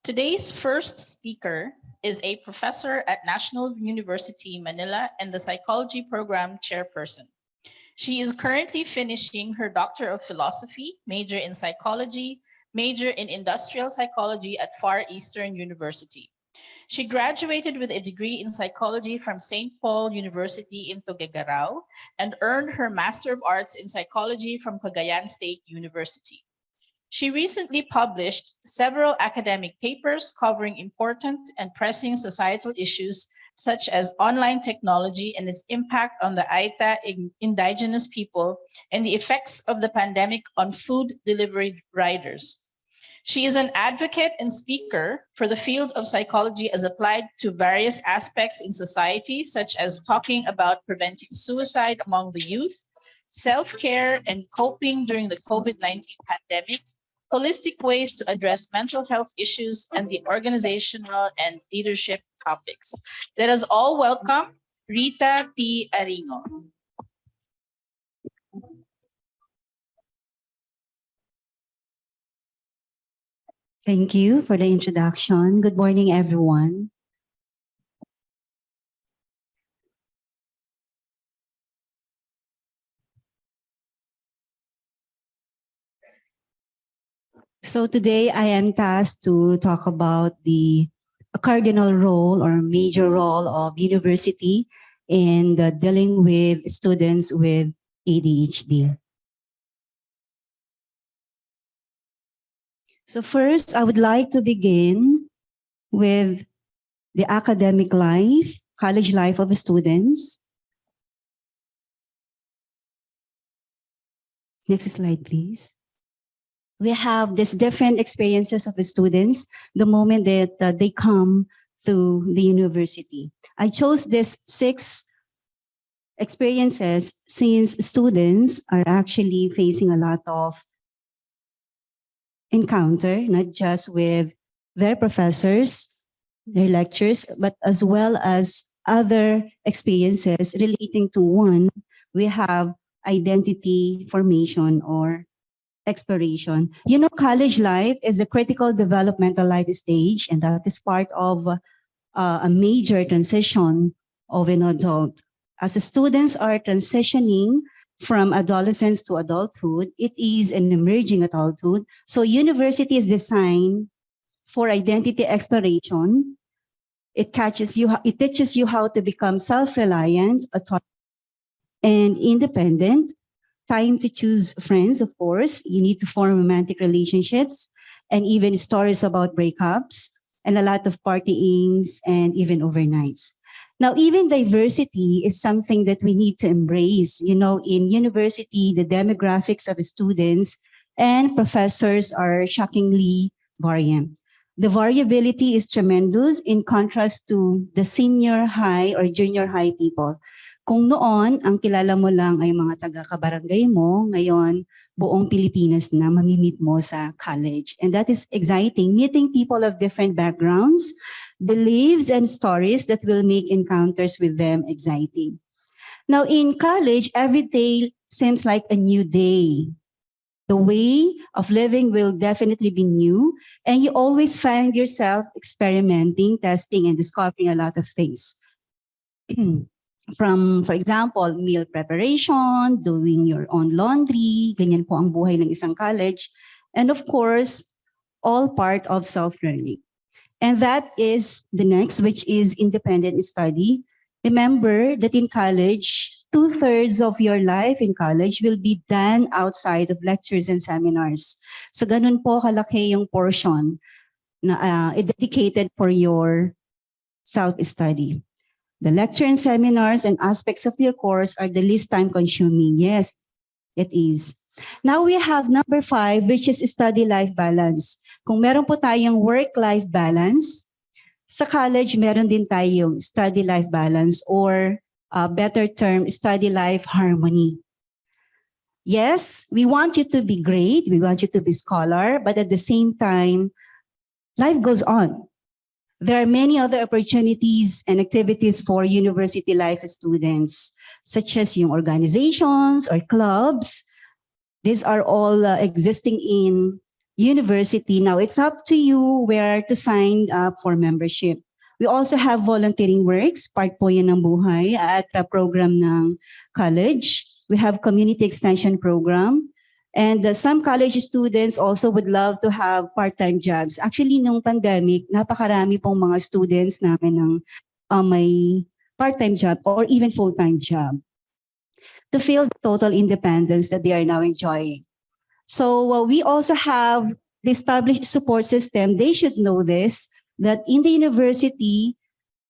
Today's first speaker is a professor at National University Manila and the Psychology Program Chairperson. She is currently finishing her Doctor of Philosophy, major in Psychology, major in Industrial Psychology at Far Eastern University. She graduated with a degree in psychology from St. Paul University in Tuguegarao and earned her Master of Arts in Psychology from Cagayan State University. She recently published several academic papers covering important and pressing societal issues such as online technology and its impact on the Aita indigenous people and the effects of the pandemic on food delivery riders. She is an advocate and speaker for the field of psychology as applied to various aspects in society, such as talking about preventing suicide among the youth, self-care and coping during the COVID-19 pandemic, holistic ways to address mental health issues, and the organizational and leadership topics. Let us all welcome Rita P. Aringo. Thank you for the introduction. Good morning, everyone. So today I am tasked to talk about the cardinal role or major role of university in dealing with students with ADHD. So first, I would like to begin with the academic life, college life of students. Next slide, please. We have these different experiences of the students the moment that they come to the university. I chose these 6 experiences since students are actually facing a lot of encounter, not just with their professors, their lectures, but as well as other experiences relating to one, we have identity formation or exploration. You know, college life is a critical developmental life stage, and that is part of a major transition of an adult. As the students are transitioning from adolescence to adulthood, it is an emerging adulthood. So university is designed for identity exploration. It teaches you how to become self-reliant, and independent. Time to choose friends, of course. You need to form romantic relationships and even stories about breakups and a lot of partyings and even overnights. Now, even diversity is something that we need to embrace. You know, in university, the demographics of students and professors are shockingly variant. The variability is tremendous in contrast to the senior high or junior high people. Kung noon, ang kilala mo lang ay mga taga-kabarangay mo, ngayon, buong Pilipinas na mamimit mo sa college. And that is exciting, meeting people of different backgrounds, beliefs, and stories that will make encounters with them exciting. Now, in college, every day seems like a new day. The way of living will definitely be new, and you always find yourself experimenting, testing, and discovering a lot of things. From, for example, meal preparation, doing your own laundry, ganyan po ang buhay ng isang college. And of course, all part of self-learning. And that is the next, which is independent study. Remember that in college, 2/3 of your life in college will be done outside of lectures and seminars. So ganun po kalaki yung portion na dedicated for your self-study. The lecture and seminars and aspects of your course are the least time-consuming. Yes, it is. Now we have number 5, which is study-life balance. Kung meron po tayong work-life balance, sa college meron din tayong study-life balance or better term, study-life harmony. Yes, we want you to be great, we want you to be scholar, but at the same time, life goes on. There are many other opportunities and activities for university life students, such as yung organizations or clubs. These are all existing in university. Now, it's up to you where to sign up for membership. We also have volunteering works, part po yan ng buhay at program ng college. We have community extension program. And some college students also would love to have part-time jobs. Actually, nung pandemic, napakarami pong mga students namin ng may part-time job or even full-time job to feel the total independence that they are now enjoying. So we also have the established support system. They should know this, that in the university,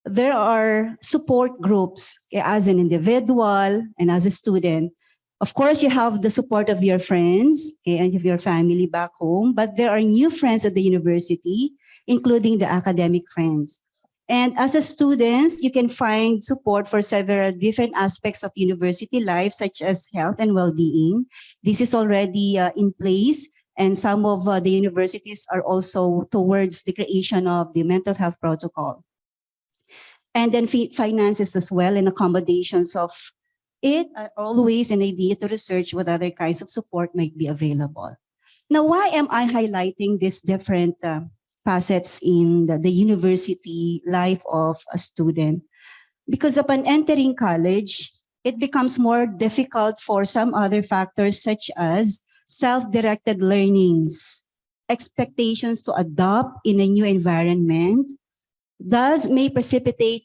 there are support groups as an individual and as a student. Of course, you have the support of your friends and of your family back home, but there are new friends at the university, including the academic friends. And as a student, you can find support for several different aspects of university life, such as health and well-being. This is already in place, and some of the universities are also towards the creation of the mental health protocol. And then finances as well and accommodations of it are always an idea to research what other kinds of support might be available. Now, why am I highlighting these different facets in the university life of a student? Because upon entering college, it becomes more difficult for some other factors such as self-directed learnings, expectations to adopt in a new environment, thus may precipitate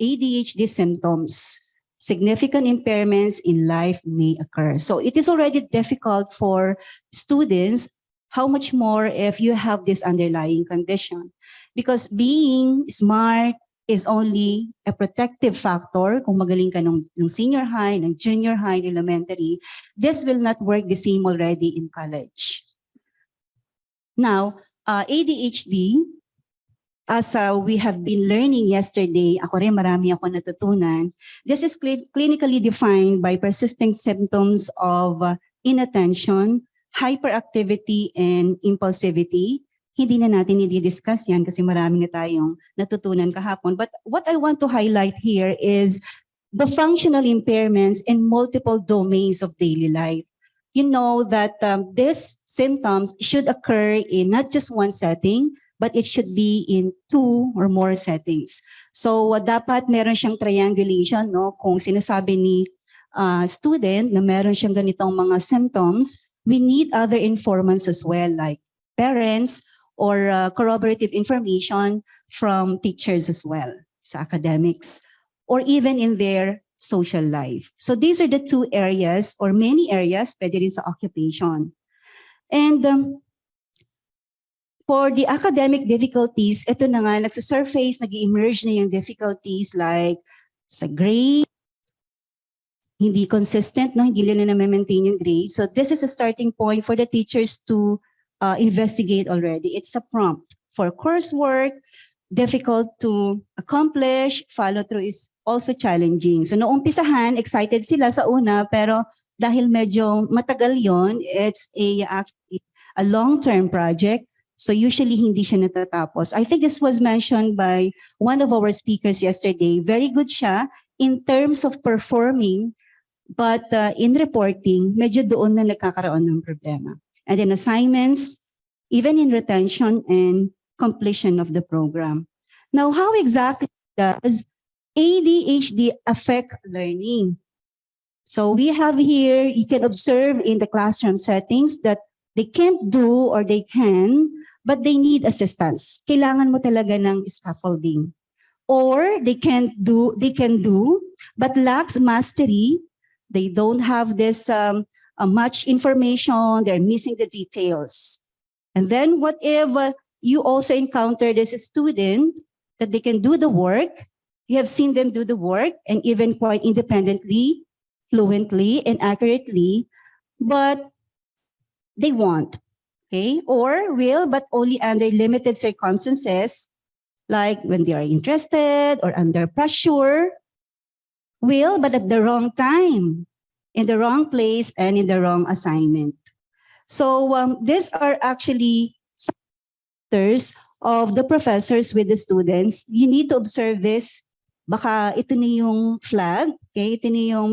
ADHD symptoms. Significant impairments in life may occur. So it is already difficult for students, how much more if you have this underlying condition? Because being smart is only a protective factor. Kung magaling ka nung senior high, ng junior high, elementary, this will not work the same already in college. Now, ADHD, as we have been learning yesterday, ako rin marami ako natutunan, this is clinically defined by persisting symptoms of inattention, hyperactivity, and impulsivity. Hindi na natin i-discuss yan kasi marami na tayong natutunan kahapon. But what I want to highlight here is the functional impairments in multiple domains of daily life. You know that these symptoms should occur in not just one setting, but it should be in 2 or more settings. So dapat meron siyang triangulation, no? Kung sinasabi ni student na meron siyang ganitong mga symptoms, we need other informants as well, like parents or corroborative information from teachers as well, sa academics, or even in their social life. So these are the 2 areas or many areas, pwede rin sa occupation. And for the academic difficulties, ito na nga, nagsasurface, nag-emerge na yung difficulties like sa grade, hindi consistent, no? Hindi nila na-maintain yung grade. So this is a starting point for the teachers to investigate already. It's a prompt for coursework, difficult to accomplish, follow through is also challenging. So noong umpisahan, excited sila sa una, pero dahil medyo matagal yon, it's actually a long-term project. So usually hindi siya natatapos. I think this was mentioned by one of our speakers yesterday. Very good siya in terms of performing, but in reporting, medyo doon na nagkakaroon ng problema. And then assignments, even in retention and completion of the program. Now, how exactly does ADHD affect learning? So we have here, you can observe in the classroom settings that they can't do or they can, but they need assistance. Kailangan mo talaga ng scaffolding. Or they can do, but lacks mastery. They don't have this much information. They're missing the details. And then what if you also encounter as a student that they can do the work, you have seen them do the work and even quite independently, fluently, and accurately, but they won't. Okay, or will, but only under limited circumstances, like when they are interested or under pressure, will, but at the wrong time, in the wrong place, and in the wrong assignment. So these are actually factors of the professors with the students. You need to observe this. Baka ito na yung flag, okay? Ito na yung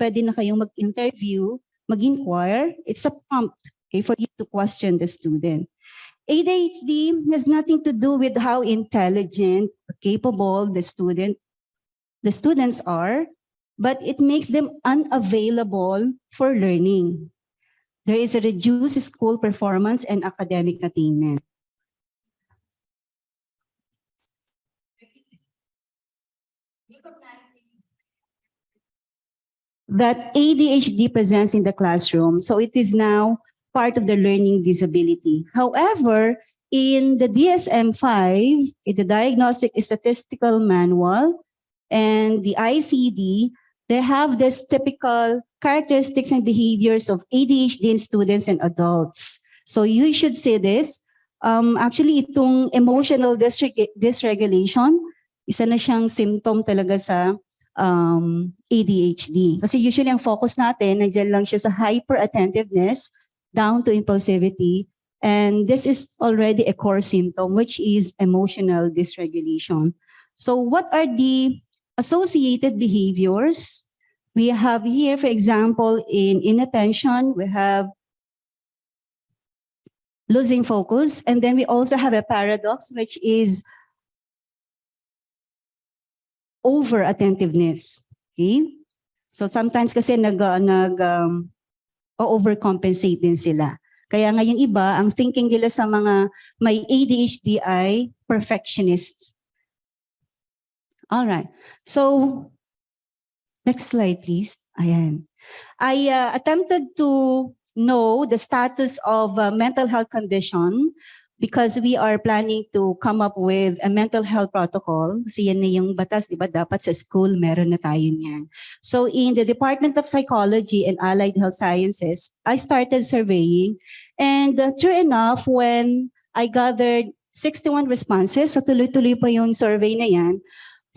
pwede na kayong mag-interview, mag-inquire. It's a prompt okay, for you to question the student. ADHD has nothing to do with how intelligent or capable the students are, but it makes them unavailable for learning. There is a reduced school performance and academic attainment. That ADHD presents in the classroom, so it is now part of the learning disability. However, in the DSM-5, in the Diagnostic Statistical Manual, and the ICD, they have this typical characteristics and behaviors of ADHD in students and adults. So you should say this. Actually, itong emotional dysregulation, isa na siyang symptom talaga sa ADHD. Kasi usually ang focus natin, nandiyan lang siya sa hyperattentiveness down to impulsivity. And this is already a core symptom, which is emotional dysregulation. So what are the associated behaviors? We have here, for example, in inattention, we have losing focus. And then we also have a paradox, which is over-attentiveness. Okay? So sometimes kasi overcompensate din sila. Kaya nga yung iba, ang thinking nila sa mga may ADHD ay perfectionist. All right. So, next slide, please. Ayan. I attempted to know the status of a mental health condition because we are planning to come up with a mental health protocol. Kasi yan na yung batas, di ba? Dapat sa school, meron na tayo niyan. So in the Department of Psychology and Allied Health Sciences, I started surveying. And true enough, when I gathered 61 responses, so tuloy-tuloy pa yung survey na yan,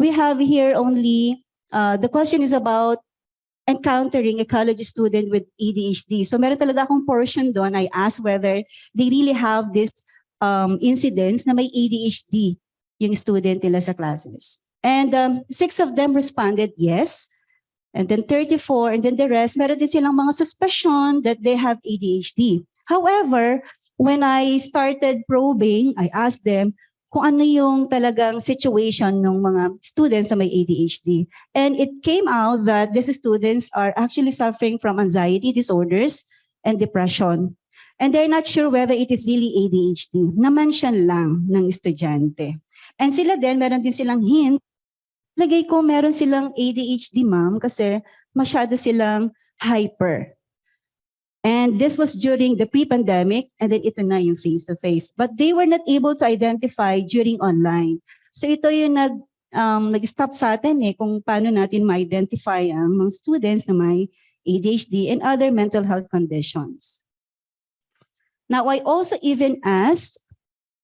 we have here only, the question is about encountering a college student with ADHD. So meron talaga akong portion doon. I asked whether they really have this incidents na may ADHD yung student nila sa classes. And 6 of them responded yes. And then 34, and then the rest, meron din silang mga suspicion that they have ADHD. However, when I started probing, I asked them kung ano yung talagang situation ng mga students na may ADHD. And it came out that these students are actually suffering from anxiety disorders and depression. And they're not sure whether it is really ADHD. Na-mention lang ng estudyante. And sila din, meron din silang hint. Lagay ko meron silang ADHD, ma'am, kasi masyado silang hyper. And this was during the pre-pandemic, and then ito na yung face-to-face. But they were not able to identify during online. So ito yung nag-stop sa atin kung paano natin ma-identify ang mga students na may ADHD and other mental health conditions. Now, I also even asked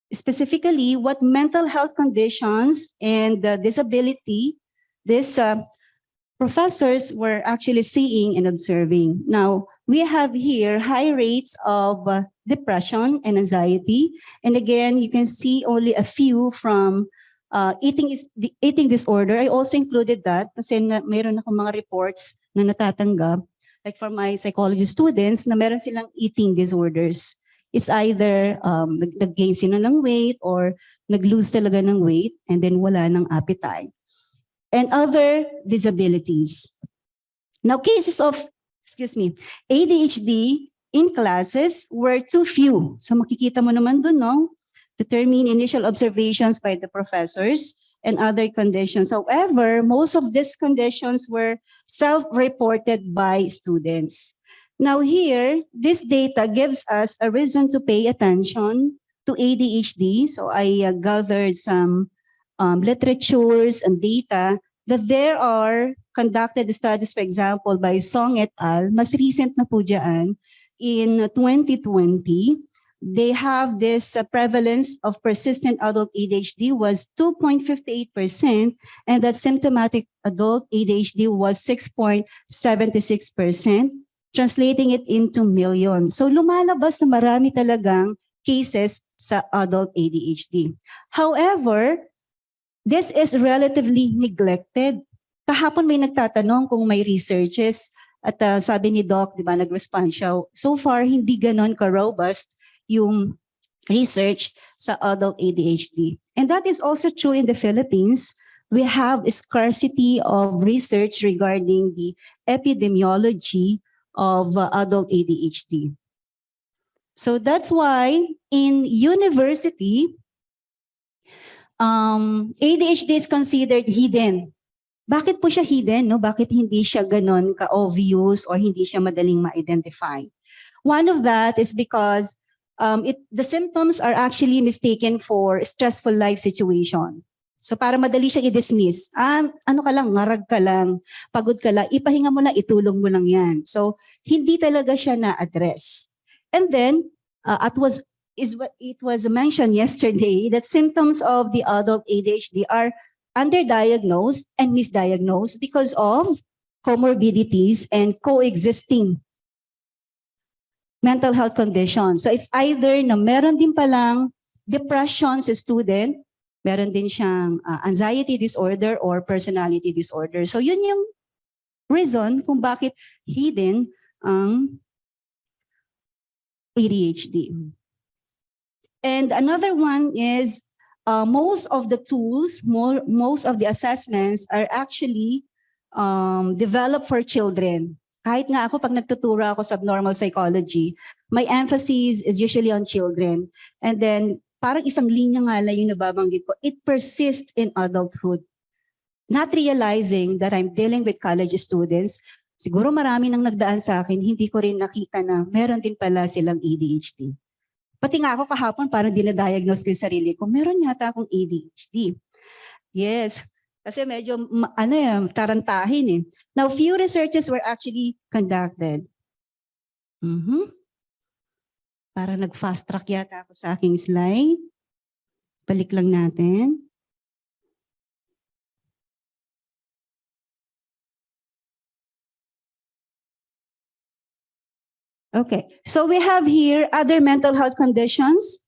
specifically what mental health conditions and disability these professors were actually seeing and observing. Now, we have here high rates of depression and anxiety. And again, you can see only a few from eating disorder. I also included that kasi mayroon akong mga reports na natatanggap, like for my psychology students, na meron silang eating disorders. It's either nag-gain sila ng weight or nag-lose talaga ng weight and then wala ng appetite. And other disabilities. Now, cases of, ADHD in classes were too few. So makikita mo naman dun, no? Determine initial observations by the professors and other conditions. However, most of these conditions were self-reported by students. Now here, this data gives us a reason to pay attention to ADHD. So I gathered some literatures and data that there are conducted studies, for example, by Song et al. Mas recent na po dyan, in 2020, they have this prevalence of persistent adult ADHD was 2.58%, and that symptomatic adult ADHD was 6.76%. Translating it into millions. So lumalabas na marami talagang cases sa adult ADHD. However, this is relatively neglected. Kahapon may nagtatanong kung may researches At sabi ni Doc, di ba, nag-respond siya, so far, hindi ganon ka-robust yung research sa adult ADHD. And that is also true in the Philippines. We have a scarcity of research regarding the epidemiology of adult ADHD. So that's why in university, ADHD is considered hidden. Bakit po siya hidden? No? Bakit hindi siya ganon ka-obvious or hindi siya madaling ma-identify? One of that is because the symptoms are actually mistaken for stressful life situation. So para madali siya i-dismiss, ano ka lang, ngarag ka lang, pagod ka lang, ipahinga mo lang, itulong mo lang yan. So hindi talaga siya na-address. And then, it was mentioned yesterday that symptoms of the adult ADHD are underdiagnosed and misdiagnosed because of comorbidities and coexisting mental health conditions. So it's either na meron din palang depression sa student, meron din siyang anxiety disorder or personality disorder. So yun yung reason kung bakit hidden ang ADHD. And another one is most of the tools, most of the assessments are actually developed for children. Kahit nga ako, pag nagtuturo ako sa abnormal psychology, my emphasis is usually on children. And then, parang isang linya nga lang yung nababanggit ko, it persists in adulthood. Not realizing that I'm dealing with college students, siguro marami nang nagdaan sa akin, hindi ko rin nakita na meron din pala silang ADHD. Pati nga ako kahapon, parang dinadiagnose ko yung sarili ko, meron yata akong ADHD. Yes. Kasi medyo, tarantahin eh. Now, few researches were actually conducted. Para nag-fast track yata ako sa aking slide. Balik lang natin. Okay, so we have here other mental health conditions.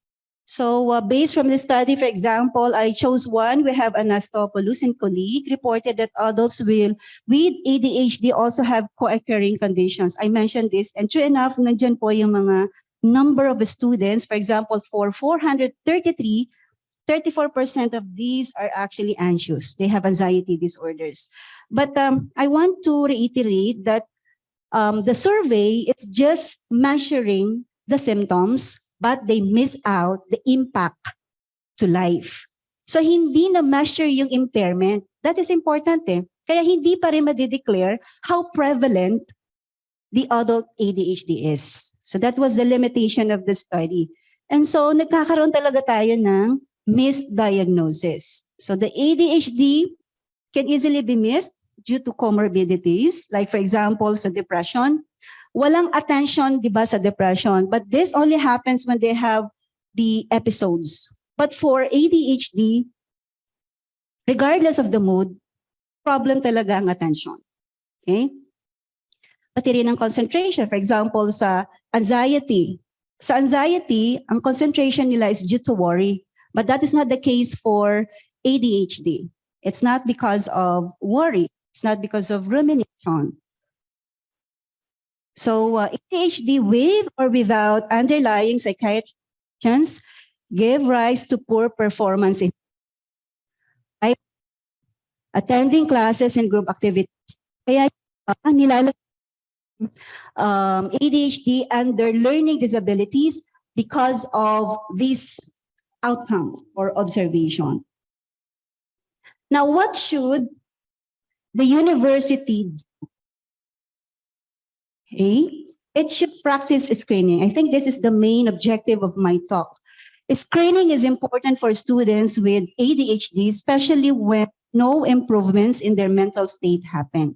So based from the study, for example, I chose one. We have Anastopoulos and colleague reported that adults with ADHD also have co-occurring conditions. I mentioned this, and true enough, nandyan po yung mga number of students. For example, for 433, 34% of these are actually anxious. They have anxiety disorders. But I want to reiterate that the survey is just measuring the symptoms, but they miss out the impact to life. So hindi na measure yung impairment. That is important eh. Kaya hindi pa rin madideclare how prevalent the adult ADHD is. So that was the limitation of the study. And so nagkakaroon talaga tayo ng misdiagnosis. So the ADHD can easily be missed due to comorbidities, like for example, sa depression. Walang attention, di ba, sa depression, but this only happens when they have the episodes. But for ADHD, regardless of the mood, problem talaga ang attention. Okay? Pati rin ang concentration. For example, sa anxiety. Sa anxiety, ang concentration nila is due to worry. But that is not the case for ADHD. It's not because of worry. It's not because of rumination. So ADHD with or without underlying psychiatric conditions give rise to poor performance in life, attending classes and group activities. Kaya nilalagay ADHD under learning disabilities because of these outcomes or observation. Now, what should the university do? Okay. It should practice screening. I think this is the main objective of my talk. Screening is important for students with ADHD, especially when no improvements in their mental state happen.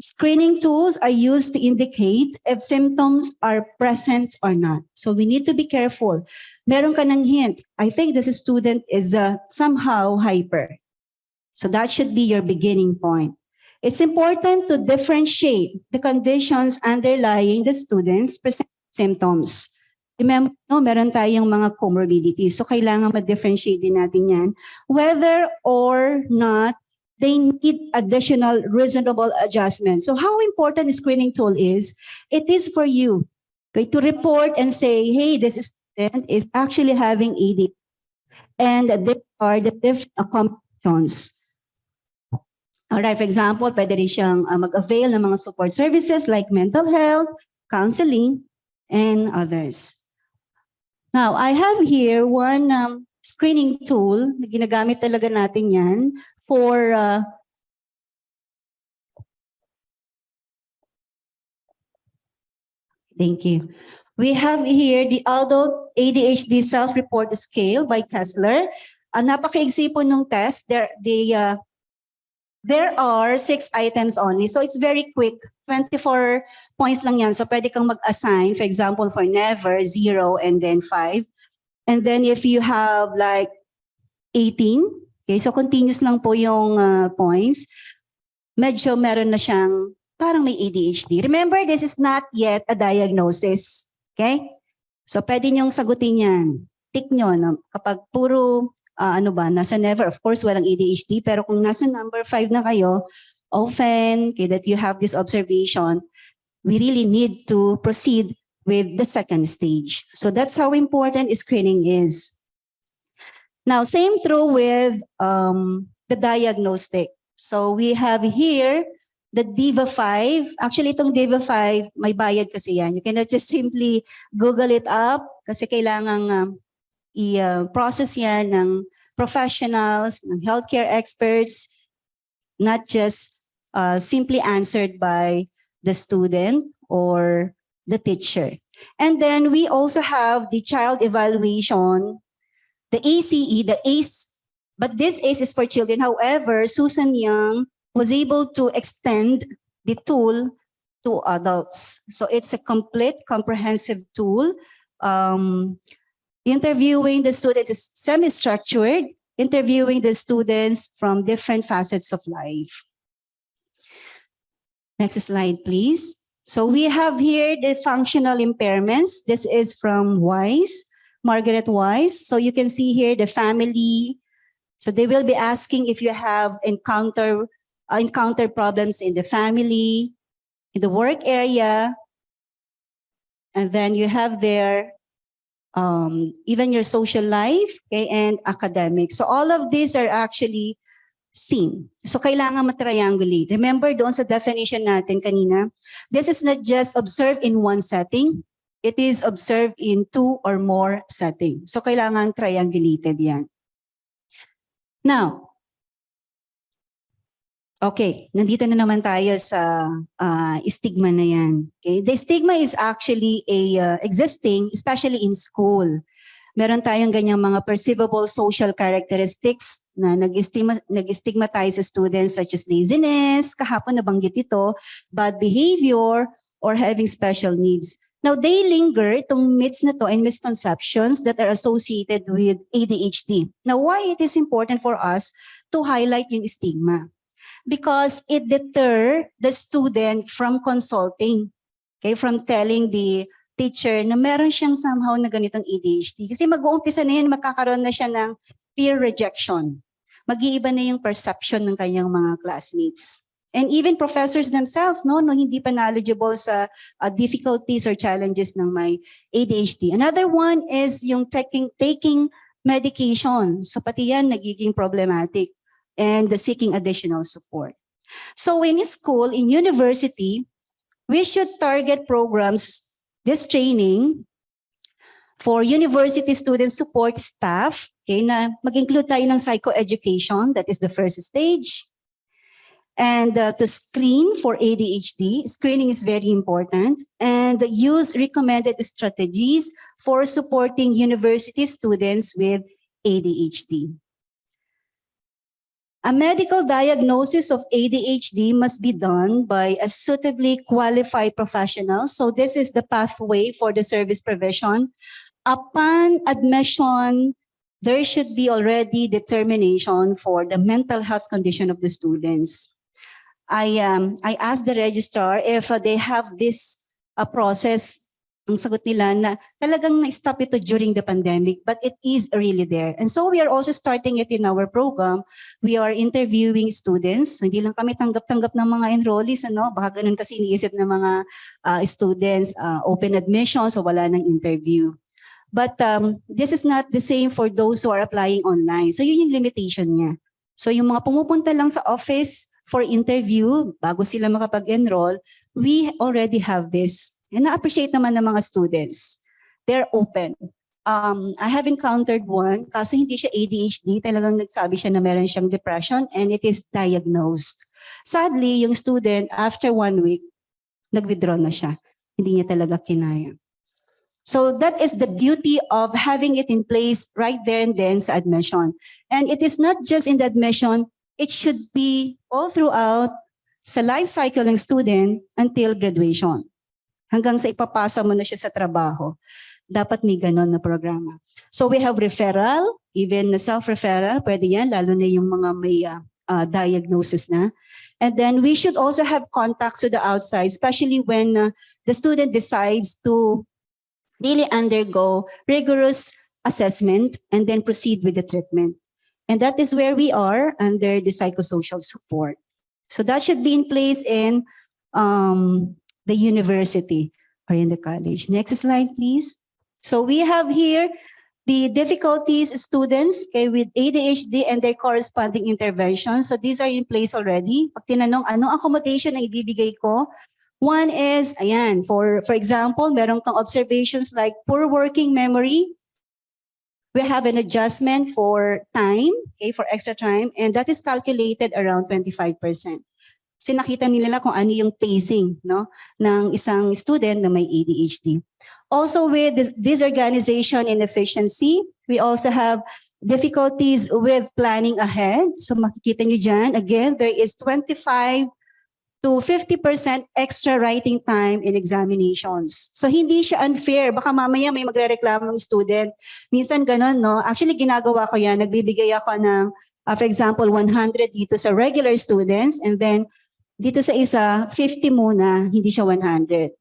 Screening tools are used to indicate if symptoms are present or not. So we need to be careful. Meron ka ng hint. I think this student is somehow hyper. So that should be your beginning point. It's important to differentiate the conditions underlying the students' present symptoms. Remember, no, meron tayong mga comorbidities. So kailangan ma-differentiate din natin yan. Whether or not they need additional reasonable adjustment. So how important the screening tool is, it is for you, okay, to report and say, hey, this student is actually having ADHD and there are the different accommodations. Alright, for example, pwede rin siyang mag-avail ng mga support services like mental health, counseling, and others. Now, I have here one screening tool na ginagamit talaga natin yan for thank you. We have here the adult ADHD self-report scale by Kessler. Napaka-igsi po nung test. There are 6 items only. So it's very quick. 24 points lang yan. So pwede kang mag-assign, for example, for never, 0, and then 5. And then if you have like 18, okay, so continuous lang po yung points. Medyo meron na siyang parang may ADHD. Remember, this is not yet a diagnosis. Okay? So pwede niyong sagutin yan. Tick nyo. No? Kapag puro nasa never, of course, walang ADHD. Pero kung nasa number 5 na kayo, often, okay, that you have this observation, we really need to proceed with the second stage. So that's how important screening is. Now, same true with the diagnostic. So we have here the DIVA-5. Actually, itong DIVA-5, may bayad kasi yan. You cannot just simply Google it up kasi kailangang i-process yan ng professionals, ng healthcare experts, not just simply answered by the student or the teacher. And then we also have the child evaluation, the ACE, the ACE, but this ACE is for children. However, Susan Young was able to extend the tool to adults. So it's a complete, comprehensive tool. Interviewing the students is semi-structured, interviewing the students from different facets of life. Next slide, please. So we have here the functional impairments. This is from Wise, Margaret Wise. So you can see here the family. So they will be asking if you have encounter problems in the family, in the work area, and then you have there even your social life, okay, and academics. So all of these are actually seen. So kailangan matriangulate. Remember doon sa definition natin kanina, this is not just observed in one setting, it is observed in 2 or more settings. So kailangan triangulated yan. Now, okay, nandito na naman tayo sa stigma na yan. Okay? The stigma is actually existing, especially in school. Meron tayong ganyang mga perceivable social characteristics na nag-stigmatize sa students such as laziness, kahapon nabanggit ito, bad behavior, or having special needs. Now, they linger, itong myths na to and misconceptions that are associated with ADHD. Now, why it is important for us to highlight yung stigma? Because it deter the student from consulting, okay, from telling the teacher na meron siyang somehow na ganitong ADHD. Kasi mag-uumpisa na yan, magkakaroon na siya ng peer rejection. Mag-iiba na yung perception ng kanyang mga classmates. And even professors themselves, no hindi pa knowledgeable sa difficulties or challenges ng may ADHD. Another one is yung taking medication. So pati yan nagiging problematic and the seeking additional support. So in school, in university, we should target programs, this training for university student support staff, okay, na mag-include tayo ng psychoeducation, that is the first stage. And to screen for ADHD, screening is very important, and use recommended strategies for supporting university students with ADHD. A medical diagnosis of ADHD must be done by a suitably qualified professional. So this is the pathway for the service provision. Upon admission, there should be already determination for the mental health condition of the students. I asked the registrar if they have this process ang sagot nila na talagang na-stop ito during the pandemic, but it is really there. And so we are also starting it in our program. We are interviewing students. So hindi lang kami tanggap-tanggap ng mga enrollees, ano? Baka ganun kasi iniisip ng mga students, open admission, so wala nang interview. But this is not the same for those who are applying online. So yun yung limitation niya. So yung mga pumupunta lang sa office for interview, bago sila makapag-enroll, we already have this. And na-appreciate naman ng mga students. They're open. I have encountered one, kasi hindi siya ADHD, talagang nagsabi siya na meron siyang depression and it is diagnosed. Sadly, yung student, after 1 week, nag-withdraw na siya. Hindi niya talaga kinaya. So that is the beauty of having it in place right there and then sa admission. And it is not just in the admission, it should be all throughout sa life cycle ng student until graduation. Hanggang sa ipapasa mo na siya sa trabaho. Dapat may ganon na programa. So we have referral, even na self-referral, pwede yan, lalo na yung mga may diagnosis na. And then we should also have contacts to the outside, especially when the student decides to really undergo rigorous assessment and then proceed with the treatment. And that is where we are under the psychosocial support. So that should be in place in the university or in the college. Next slide, please. So we have here the difficulties students with ADHD and their corresponding interventions. So these are in place already. Pag tinanong, anong accommodation ang ibibigay ko? One is, ayan, for example, meron kang observations like poor working memory. We have an adjustment for time, okay, for extra time, and that is calculated around 25%. Sinakita nila kung ano yung pacing, no, ng isang student na may ADHD. Also with disorganization and efficiency, we also have difficulties with planning ahead. So makikita nyo dyan, again, there is 25 to 50% extra writing time in examinations. So hindi siya unfair. Baka mamaya may magre-reklamo ng student. Minsan ganun, no? Actually, ginagawa ko yan. Nagbibigay ako ng, for example, 100 dito sa regular students and then dito sa isa, 50 muna, hindi siya 100.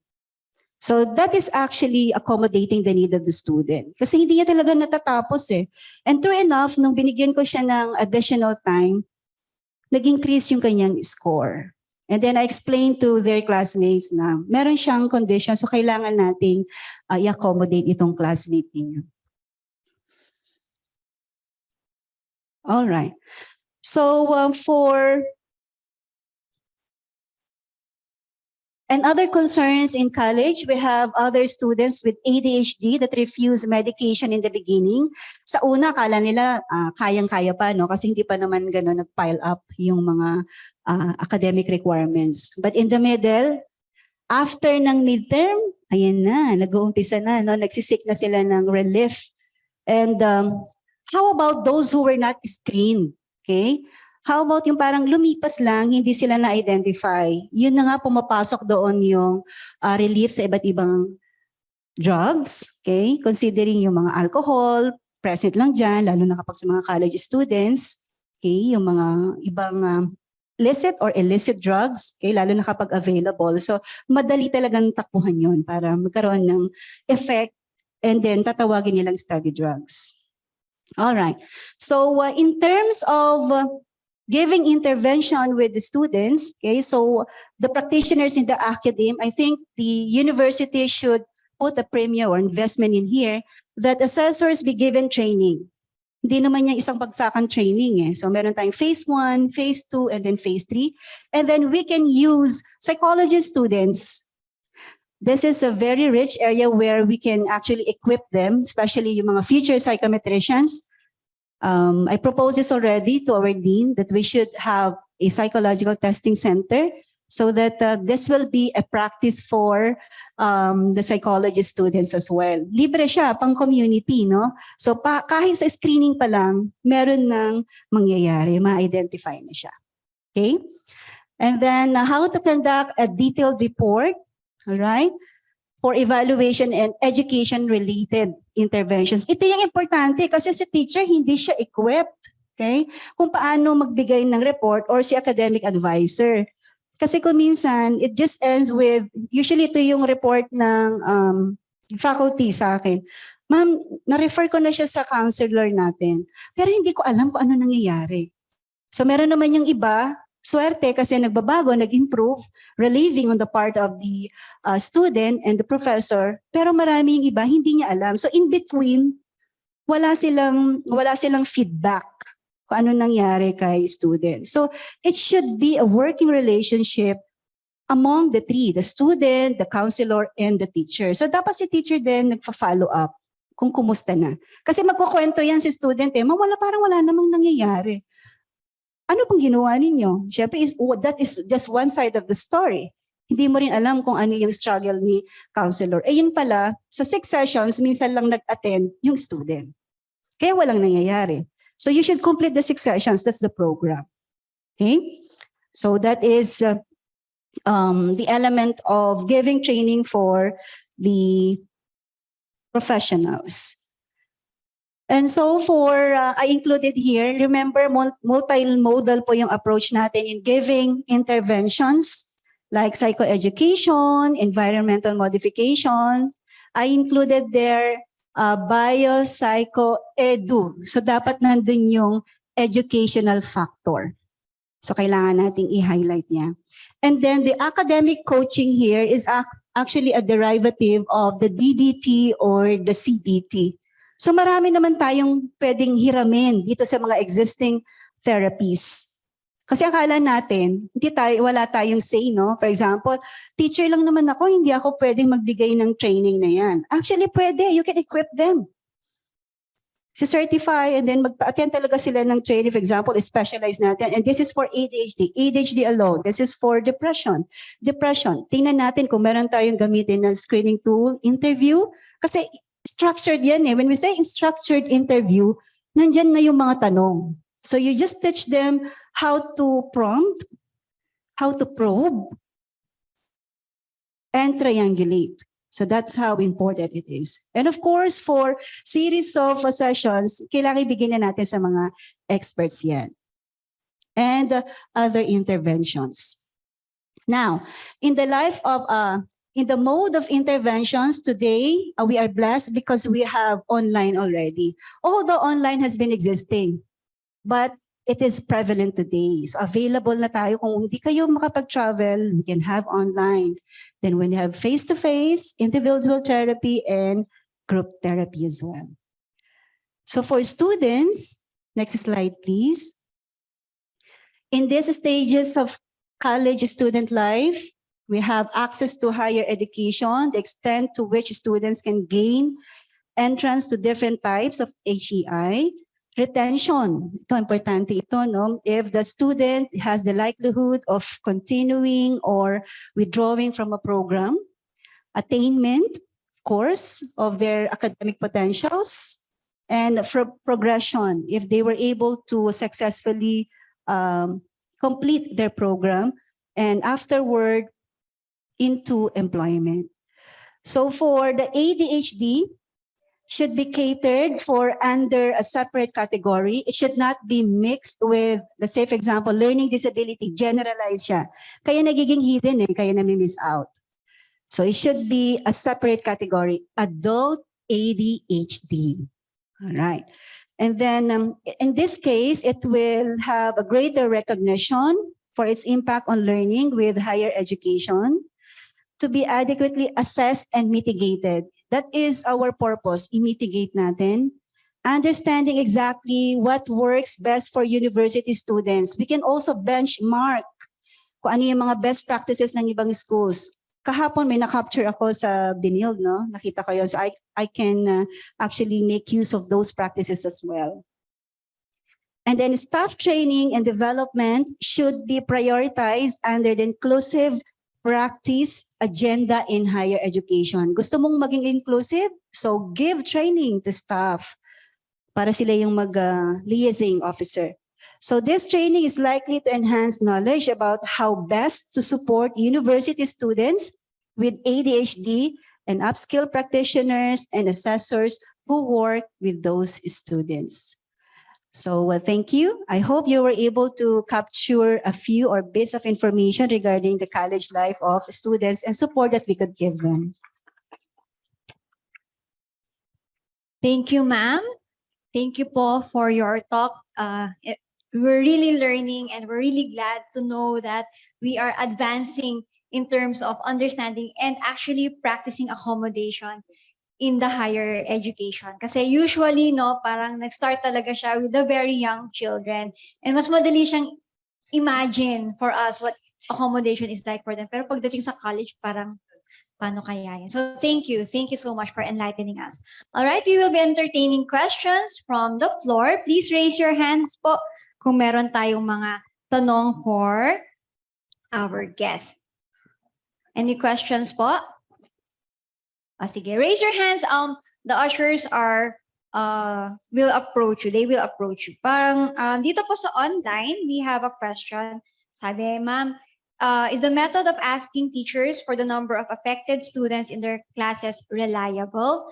So that is actually accommodating the need of the student. Kasi hindi niya talaga natatapos eh. And true enough, nung binigyan ko siya ng additional time, nag-increase yung kanyang score. And then I explained to their classmates na meron siyang condition, so kailangan nating i-accommodate itong classmate niya. All right. So for and other concerns in college, we have other students with ADHD that refuse medication in the beginning. Sa una, akala nila kayang-kaya pa, no? Kasi hindi pa naman gano'n nag-pile up yung mga academic requirements. But in the middle, after ng midterm, ayan na, nag-uumpisa na, no? Nagsisik na sila ng relief. And how about those who were not screened? Okay? How about yung parang lumipas lang, hindi sila na-identify? Yun na nga pumapasok doon yung relief sa iba't ibang drugs, okay? Considering yung mga alcohol, present lang dyan, lalo na kapag sa mga college students, okay? Yung mga ibang licit or illicit drugs, okay? Lalo na kapag available. So, madali talagang takbuhan yun para magkaroon ng effect and then tatawagin nilang study drugs. All right. So, in terms of giving intervention with the students, okay, so the practitioners in the academe, I think the university should put a premium or investment in here that assessors be given training. Hindi naman yung isang bagsakan training eh. So meron tayong phase 1, phase 2, and then phase 3. And then we can use psychology students. This is a very rich area where we can actually equip them, especially yung mga future psychometricians. I proposed this already to our dean that we should have a psychological testing center so that this will be a practice for the psychology students as well. Libre siya, pang community, no? So kahit sa screening pa lang, meron nang mangyayari, ma-identify na siya. Okay? And then how to conduct a detailed report, all right? For evaluation and education-related interventions. Ito yung importante kasi si teacher hindi siya equipped, okay? Kung paano magbigay ng report or si academic advisor. Kasi kung minsan, it just ends with, usually ito yung report ng faculty sa akin, ma'am, na-refer ko na siya sa counselor natin, pero hindi ko alam kung ano nangyayari. So meron naman yung iba, swerte kasi nagbabago, nag-improve, relieving on the part of the student and the professor, pero marami yung iba, hindi niya alam. So in between, wala silang feedback kung ano nangyari kay student. So it should be a working relationship among the three, the student, the counselor, and the teacher. So dapat si teacher din nagpa-follow up kung kumusta na. Kasi magkukwento yan si student ma'am, parang wala namang nangyayari. Ano pong ginawa ninyo? Siyempre, that is just one side of the story. Hindi mo rin alam kung ano yung struggle ni counselor. Yun pala, sa 6 sessions, minsan lang nag-attend yung student. Kaya walang nangyayari. So you should complete the 6 sessions. That's the program. Okay? So that is the element of giving training for the professionals. And so I included here, remember multimodal po yung approach natin in giving interventions like psychoeducation, environmental modifications. I included there bio-psycho-edu. So dapat nandun yung educational factor. So kailangan nating i-highlight niya. And then the academic coaching here is actually a derivative of the DBT or the CBT. So marami naman tayong pwedeng hiramin dito sa mga existing therapies. Kasi akala natin, wala tayong say, no? For example, teacher lang naman ako, hindi ako pwedeng magbigay ng training na yan. Actually, pwede. You can equip them. Si-certify and then mag-attend talaga sila ng training. For example, specialize natin. And this is for ADHD. ADHD alone. This is for depression. Depression. Tingnan natin kung meron tayong gamitin ng screening tool, interview. Kasi structured yan eh. When we say structured interview, nandyan na yung mga tanong. So you just teach them how to prompt, how to probe, and triangulate. So that's how important it is. And of course, for series of sessions, kailangan ibigay na natin sa mga experts yan. And other interventions. Now, in the mode of interventions today, we are blessed because we have online already. Although online has been existing, but it is prevalent today. So available na tayo. Kung hindi kayo makapag-travel, we can have online. Then when you have face-to-face, individual therapy, and group therapy as well. So for students, next slide please. In these stages of college student life, we have access to higher education, the extent to which students can gain entrance to different types of HEI. Retention, ito importante ito, no? If the student has the likelihood of continuing or withdrawing from a program, attainment, course of their academic potentials, and progression, if they were able to successfully complete their program, and afterward into employment. So for the ADHD, should be catered for under a separate category. It should not be mixed with, let's say, for example, learning disability, generalized siya. Kaya nagiging hidden kaya nami-miss out. So it should be a separate category, adult ADHD. All right. And then in this case, it will have a greater recognition for its impact on learning with higher education to be adequately assessed and mitigated. That is our purpose, i-mitigate natin. Understanding exactly what works best for university students. We can also benchmark kung ano yung mga best practices ng ibang schools. Kahapon may na-capture ako sa Binild, no? Nakita ko yun. So I can actually make use of those practices as well. And then staff training and development should be prioritized under the inclusive practice agenda in higher education. Gusto mong maging inclusive? So give training to staff para sila yung liaising officer. So this training is likely to enhance knowledge about how best to support university students with ADHD and upskill practitioners and assessors who work with those students. So thank you. I hope you were able to capture a few or bits of information regarding the college life of students and support that we could give them. Thank you, ma'am. Thank you po for your talk. We're really learning and we're really glad to know that we are advancing in terms of understanding and actually practicing accommodation in the higher education. Kasi usually, no, parang nag-start talaga siya with the very young children. And mas madali siyang imagine for us what accommodation is like for them. Pero pagdating sa college, parang paano kaya yan? So thank you. Thank you so much for enlightening us. All right, we will be entertaining questions from the floor. Please raise your hands po kung meron tayong mga tanong for our guest. Any questions po? Sige, raise your hands. The ushers will approach you. They will approach you. Parang dito po sa online, we have a question. Sabi, ma'am, is the method of asking teachers for the number of affected students in their classes reliable?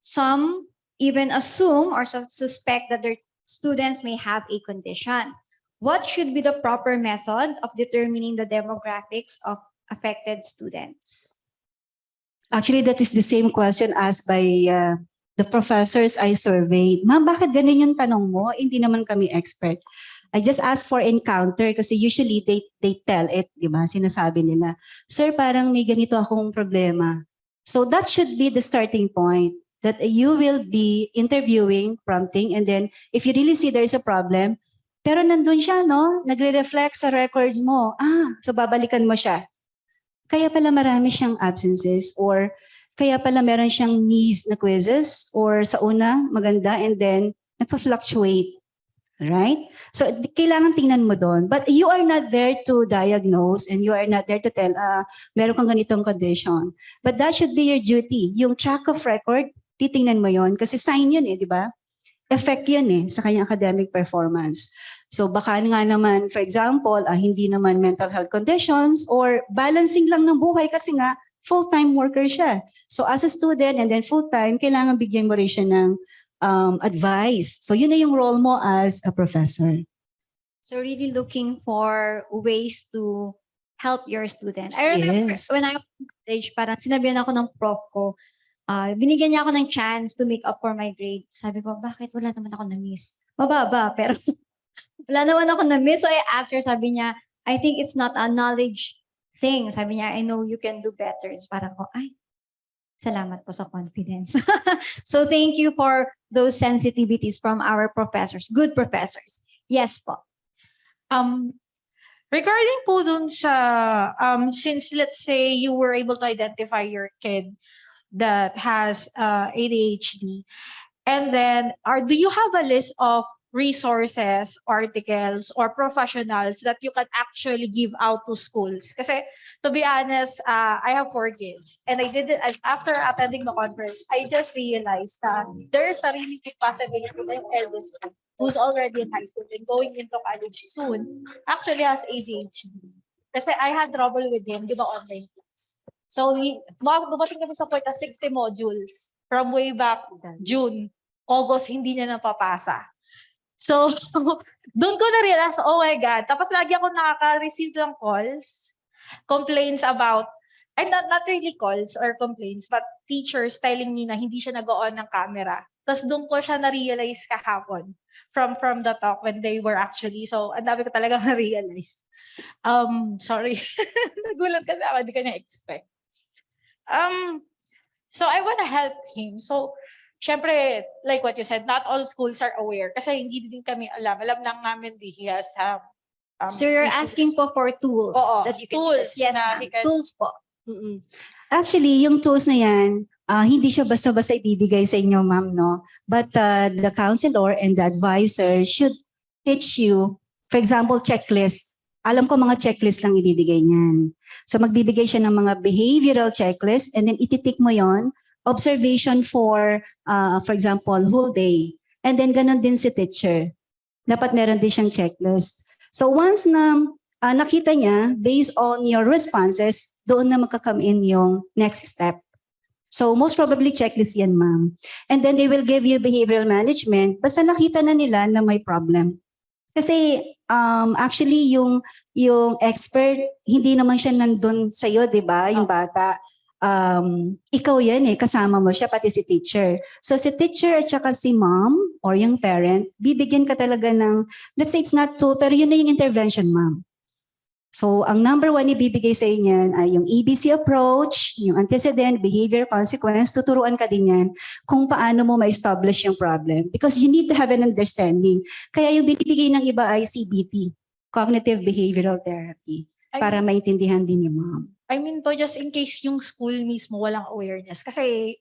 Some even assume or suspect that their students may have a condition. What should be the proper method of determining the demographics of affected students? Actually, that is the same question asked by the professors I surveyed. Ma'am, bakit ganun yung tanong mo? Hindi naman kami expert. I just asked for encounter kasi usually they tell it, di ba? Sinasabi nila, sir, parang may ganito akong problema. So that should be the starting point, that you will be interviewing, prompting, and then if you really see there is a problem, pero nandun siya, no? Nagre-reflect sa records mo. So babalikan mo siya. Kaya pala marami siyang absences or kaya pala meron siyang needs na quizzes or sa una maganda and then nagpa-fluctuate. Right? So, kailangan tingnan mo doon. But you are not there to diagnose and you are not there to tell, meron kang ganitong condition. But that should be your duty. Yung track of record, titingnan mo yon kasi sign yun di ba? Effect yun sa kanyang academic performance. So, baka nga naman, for example, hindi naman mental health conditions or balancing lang ng buhay kasi nga, full-time worker siya. So, as a student and then full-time, kailangan bigyan mo rin siya ng advice. So yun na yung role mo as a professor. So really looking for ways to help your students. I remember when I was in college, parang sinabihan ako ng prof ko, binigyan niya ako ng chance to make up for my grade. Sabi ko, bakit wala naman ako na-miss? Mababa, pero wala naman ako na-miss. So I asked her, sabi niya, I think it's not a knowledge thing. Sabi niya, I know you can do better. So parang ko, salamat po sa confidence. So thank you for those sensitivities from our professors, good professors. Yes po. Regarding po dun sa, since let's say you were able to identify your kid that has ADHD, and then do you have a list of resources, articles, or professionals that you can actually give out to schools? Kasi to be honest, I have 4 kids, and I did it after attending the conference. I just realized that there is a really big possibility that yung eldest kid, who's already in high school and going into college soon, actually has ADHD. Kasi I had trouble with him, di ba, online class. So, dumating kami sa point na 60 modules from way back June, August, hindi niya napapasa. So, doon ko na-realize, oh my God. Tapos lagi ako nakaka-receive ng calls, complaints about, not really calls or complaints, but teachers telling me na hindi siya nag-on ng camera. Tapos doon ko siya na-realize kahapon from the talk when they were actually, so ang dami ko talaga na-realize. Sorry. Nagulat kasi ako, hindi ka na-expect. So I want to help him. So, syempre, like what you said, not all schools are aware kasi hindi din kami alam. Alam lang namin he has so you're issues. Asking po for tools that you can tools use. Yes, tools po. Actually, yung tools na yan, hindi siya basta-basta ibibigay sa inyo, ma'am, no? But the counselor and the advisor should teach you, for example, checklist. Alam ko mga checklist lang ibibigay niyan. So magbibigay siya ng mga behavioral checklist and then ititik mo yon. Observation for example, whole day. And then ganun din si teacher. Dapat meron din siyang checklist. So once na nakita niya, based on your responses, doon na magka-come in yung next step. So most probably checklist yan, ma'am. And then they will give you behavioral management basta nakita na nila na may problem. Kasi actually yung expert, hindi naman siya nandun sa'yo, di ba? Yung bata. ikaw yan kasama mo siya, pati si teacher. So si teacher at saka si mom or yung parent, bibigyan ka talaga ng, let's say it's not two, pero yun na yung intervention, ma'am. So ang number one ibibigay sa inyo ay yung ABC approach, yung antecedent, behavior, consequence, tuturuan ka din yan kung paano mo ma-establish yung problem. Because you need to have an understanding. Kaya yung binibigay ng iba ay CBT, Cognitive Behavioral Therapy, para maintindihan din ni ma'am. I mean po, just in case yung school mismo walang awareness. Kasi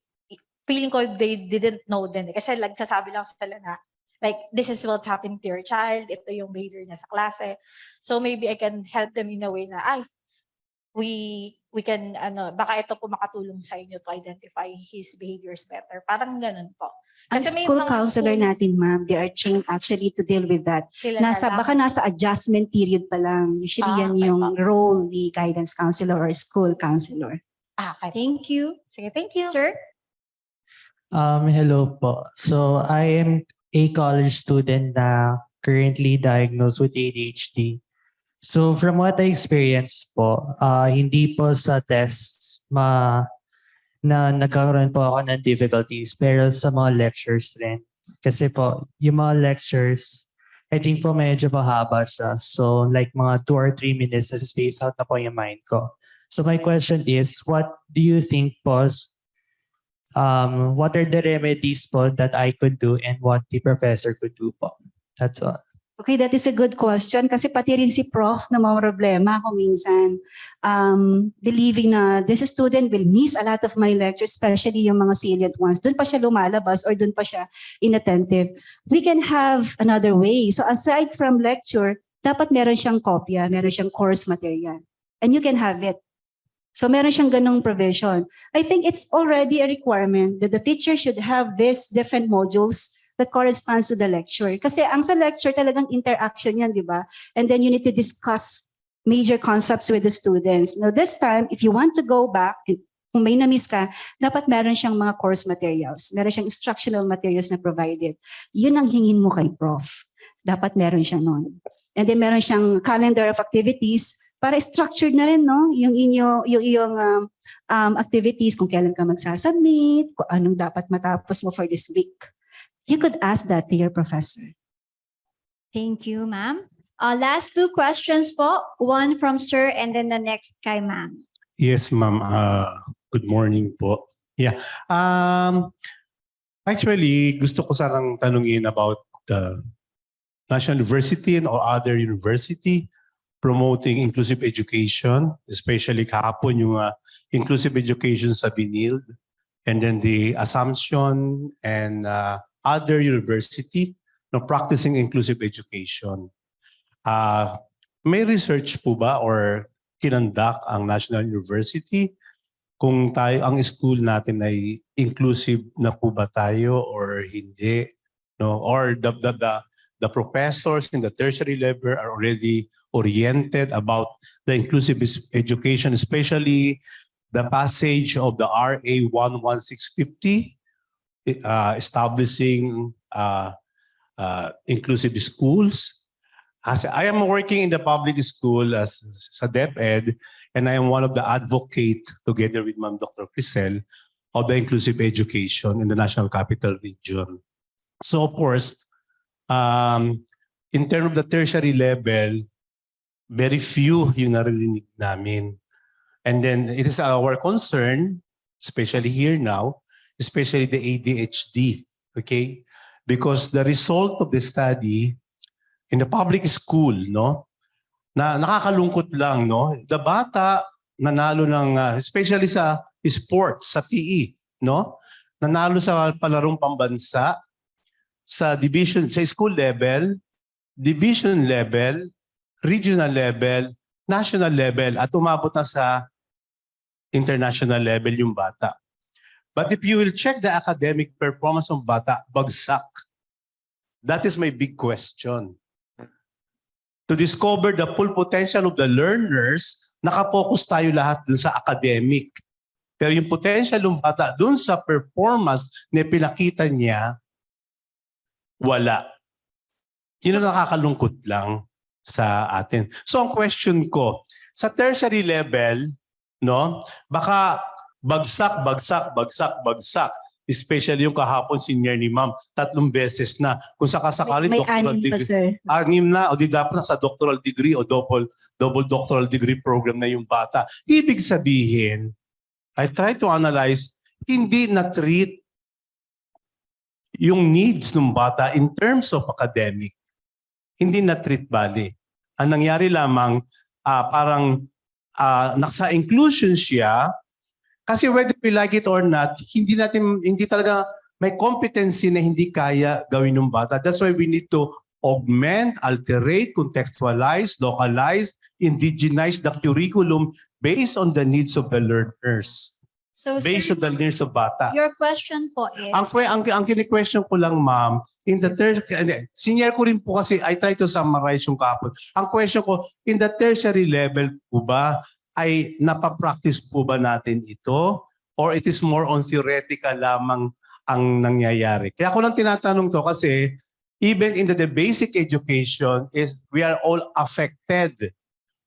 feeling ko they didn't know din. Kasi nagsasabi lang sila na, like, this is what's happening to your child. Ito yung behavior niya sa klase. So maybe I can help them in a way na, we can, baka ito po makatulong sa inyo to identify his behaviors better. Parang ganun po. Ang Kasi may school mga counselor schools, natin, ma'am, they are trained actually to deal with that. sila na lang. Baka nasa adjustment period pa lang. Usually yan Okay yung po. role ni guidance counselor or school counselor. Okay. Thank you. Sige, thank you. Sir? Hello po. So I am a college student na currently diagnosed with ADHD. So from what I experienced po, hindi po sa tests na nagkaroon po ako ng difficulties, pero sa mga lectures rin. Kasi po, yung mga lectures, I think po medyo mahaba siya. So like mga 2 or 3 minutes na space out na po yung mind ko. So my question is, what do you think po, what are the remedies po that I could do and what the professor could do po? That's all. Okay, that is a good question kasi pati rin si Prof na mga problema kung minsan believing na this student will miss a lot of my lectures, especially yung mga salient ones. Doon pa siya lumalabas or doon pa siya inattentive. We can have another way. So aside from lecture, dapat meron siyang kopya, meron siyang course material. And you can have it. So meron siyang ganong provision. I think it's already a requirement that the teacher should have these different modules that corresponds to the lecture. Kasi ang sa lecture talagang interaction yan, di ba? And then you need to discuss major concepts with the students. Now this time, if you want to go back, kung may na-miss ka, dapat meron siyang mga course materials. Meron siyang instructional materials na provided. Yun ang hingin mo kay Prof. Dapat meron siya nun. And then meron siyang calendar of activities para structured na rin, no? Yung iyong activities, kung kailan ka magsasubmit, kung anong dapat matapos mo for this week. You could ask that to your professor. Thank you, ma'am. Last 2 questions po. One from sir and then the next kay ma'am. Yes, ma'am. Good morning po. Yeah. Actually, gusto ko sanang tanungin about the National University or other university promoting inclusive education, especially kahapon yung inclusive education sa Binild, and then the Assumption and other university practicing inclusive education. May research po ba or kinandak ang National University kung ang school natin ay inclusive na po ba tayo or hindi? No? Or the professors in the tertiary level are already oriented about the inclusive education, especially the passage of the RA 11650, establishing inclusive schools. As I am working in the public school as sa DepEd, and I am one of the advocate together with Ma'am Dr. Crisel of the inclusive education in the National Capital Region. So of course, in terms of the tertiary level, very few yung narinig namin. And then it is our concern, especially here now, especially the ADHD, okay? Because the result of the study in the public school, no, na nakakalungkot lang, no, the bata nanalo ng, especially sa sports, sa PE, no, nanalo sa palarong pambansa, sa division, sa school level, division level, regional level, national level, at umabot na sa international level yung bata. But if you will check the academic performance ng bata, bagsak. That is my big question. To discover the full potential of the learners, nakapokus tayo lahat dun sa academic. Pero yung potential ng bata dun sa performance na pinakita niya, wala. Yun ang nakakalungkot lang sa atin. So ang question ko, sa tertiary level, no, baka Bagsak, bagsak, bagsak, bagsak. Especially yung kahapon senior ni ma'am, 3 beses na. Kung sakasakali May doctoral anim pa, degree, sir. 6 na, o di dapat nasa doctoral degree o double doctoral degree program na yung bata. Ibig sabihin, I try to analyze, hindi na-treat yung needs ng bata in terms of academic. Hindi na-treat bali. Ang nangyari lamang, parang nasa inclusion siya, kasi whether we like it or not, hindi talaga may competency na hindi kaya gawin ng bata. That's why we need to augment, alterate, contextualize, localize, indigenize the curriculum based on the needs of the learners. So, Based sir, on the needs of bata. your question po is, Ang kini-question ko lang, ma'am, in the senior ko rin po kasi I try to summarize yung kahapon. Ang question ko, in the tertiary level po ba, ay napapractice po ba natin ito? Or it is more on theoretical lamang ang nangyayari? Kaya ko lang tinatanong to kasi even in the basic education, we are all affected.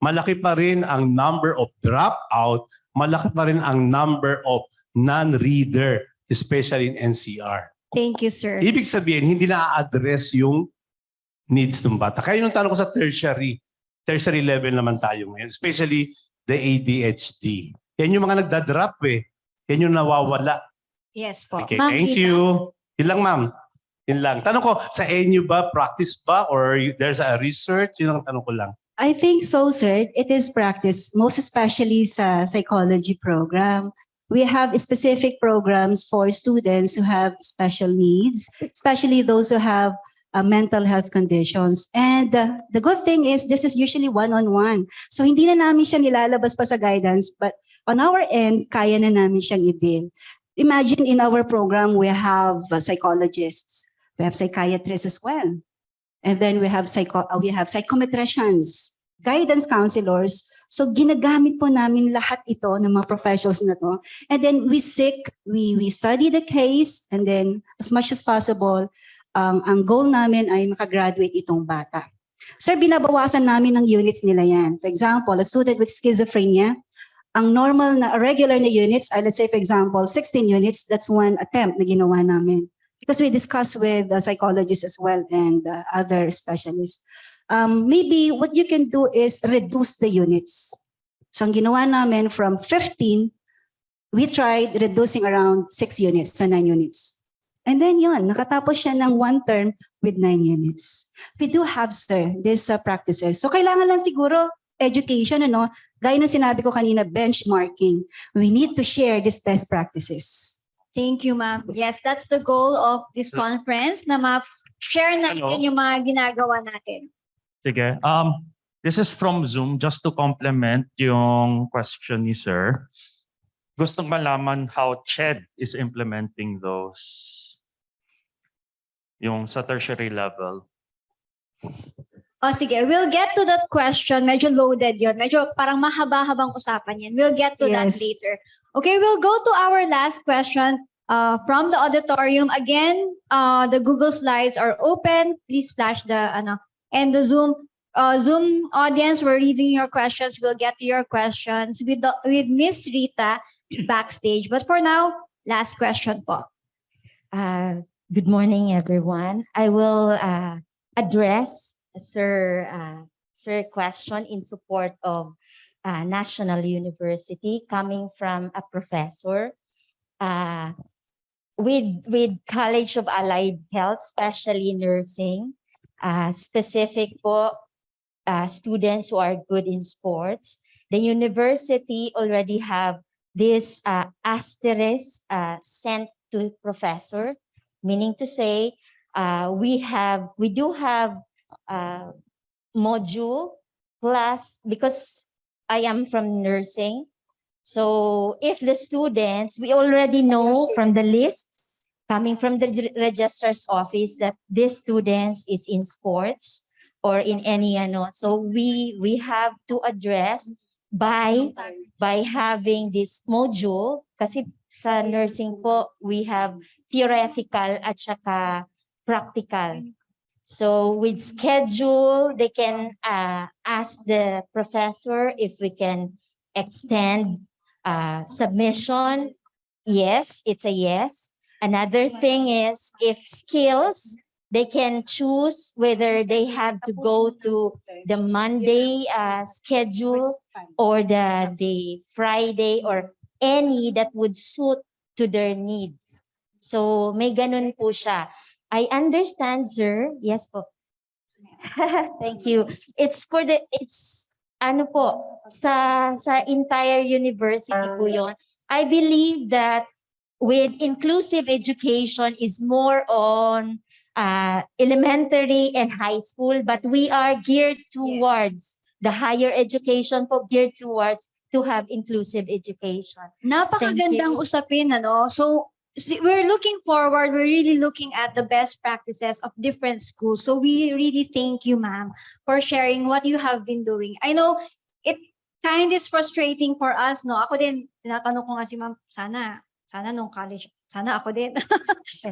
Malaki pa rin ang number of dropout, malaki pa rin ang number of non-reader, especially in NCR. thank you, sir. Ibig sabihin, hindi na-address yung needs ng bata. Kaya yung tanong ko sa tertiary level naman tayo ngayon, especially the ADHD. Yan yung mga nagda-drop eh. Yan yung nawawala. Yes po. Okay, Ma'am thank Rita. you. Yun lang, ma'am. Yun lang. Tanong ko, sa inyo ba, practice ba, or there's a research? Yun ang tanong ko lang. I think so, sir. It is practice, most especially sa psychology program. We have specific programs for students who have special needs, especially those who have mental health conditions. And the good thing is this is usually one-on-one. So hindi na namin siya nilalabas pa sa guidance, but on our end, kaya na namin siyang i-deal. Imagine in our program, we have psychologists, we have psychiatrists as well. And then we have psychometricians, guidance counselors. So ginagamit po namin lahat ito ng mga professionals na to. And then we study the case, and then as much as possible, ang goal namin ay makagraduate itong bata. Sir, binabawasan namin ng units nila yan. For example, a student with schizophrenia, ang normal na regular na units, let's say for example, 16 units, that's one attempt na ginawa namin. Because we discuss with the psychologists as well and other specialists. Maybe what you can do is reduce the units. So ang ginawa namin from 15, we tried reducing around 6 units, so 9 units. And then yun, nakatapos siya ng 1 term with 9 units. We do have, sir, these practices. So kailangan lang siguro education, ano, gaya ng sinabi ko kanina, benchmarking. We need to share these best practices. Thank you, ma'am. Yes, that's the goal of this conference, na ma-share natin yung mga ginagawa natin. Sige. This is from Zoom, just to complement yung question ni sir. Gustong malaman how CHED is implementing those, yung sa tertiary level. Oh, sige. We'll get to that question. Medyo loaded yon. Medyo parang mahaba-habang usapan yan. We'll get to that Yes. later. Okay, we'll go to our last question from the auditorium. Again, the Google slides are open. Please flash the and the Zoom audience. We're reading your questions. We'll get to your questions with Miss Rita backstage. But for now, last question po. Good morning, everyone. I will address Sir question in support of National University, coming from a professor with College of Allied Health, especially nursing, specific po students who are good in sports. The university already have this asterisk sent to professor, meaning to say we do have module plus, because I am from nursing. So if the students, we already know from the list coming from the registrar's office that this students is in sports or in any so we have to address by having this module, kasi sa nursing po we have theoretical at saka practical. So with schedule, they can ask the professor if we can extend submission, yes, it's a yes. Another thing is if skills, they can choose whether they have to go to the Monday schedule or the Friday or any that would suit to their needs. So may ganun po siya. I understand, sir. Yes po. Thank you. It's ano po sa entire university po 'yon. I believe that with inclusive education is more on elementary and high school, but we are geared towards the higher education po, geared towards to have inclusive education. Napakagandang Thank you. usapin, ano? So, we're looking forward, we're really looking at the best practices of different schools. So we really thank you, ma'am, for sharing what you have been doing. I know it kind is frustrating for us, no? Ako din, tinatanong ko nga si ma'am, sana nung college, sana ako din.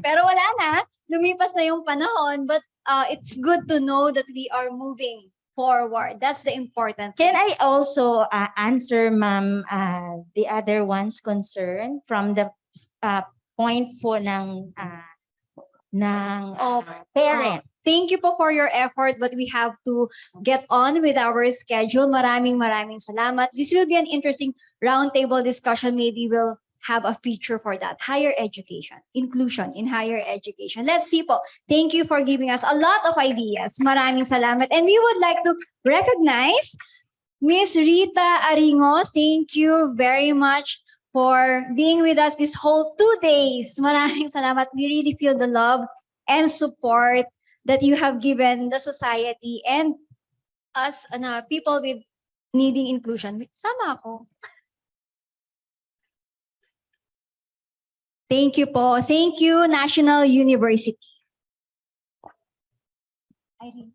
Pero wala na, lumipas na yung panahon, but it's good to know that we are moving forward. That's the important Can thing. I also answer, ma'am, the other one's concern from the point po ng parent? Thank you po for your effort, but we have to get on with our schedule. Maraming salamat. This will be an interesting roundtable discussion. Maybe we'll have a feature for that. Higher education, inclusion in higher education. Let's see po. Thank you for giving us a lot of ideas. Maraming salamat. And we would like to recognize Miss Rita Aringo. Thank you very much for being with us this whole 2 days. Maraming salamat. We really feel the love and support that you have given the society and us people with needing inclusion. Sama ako. Thank you po. Thank you, National University. Irene.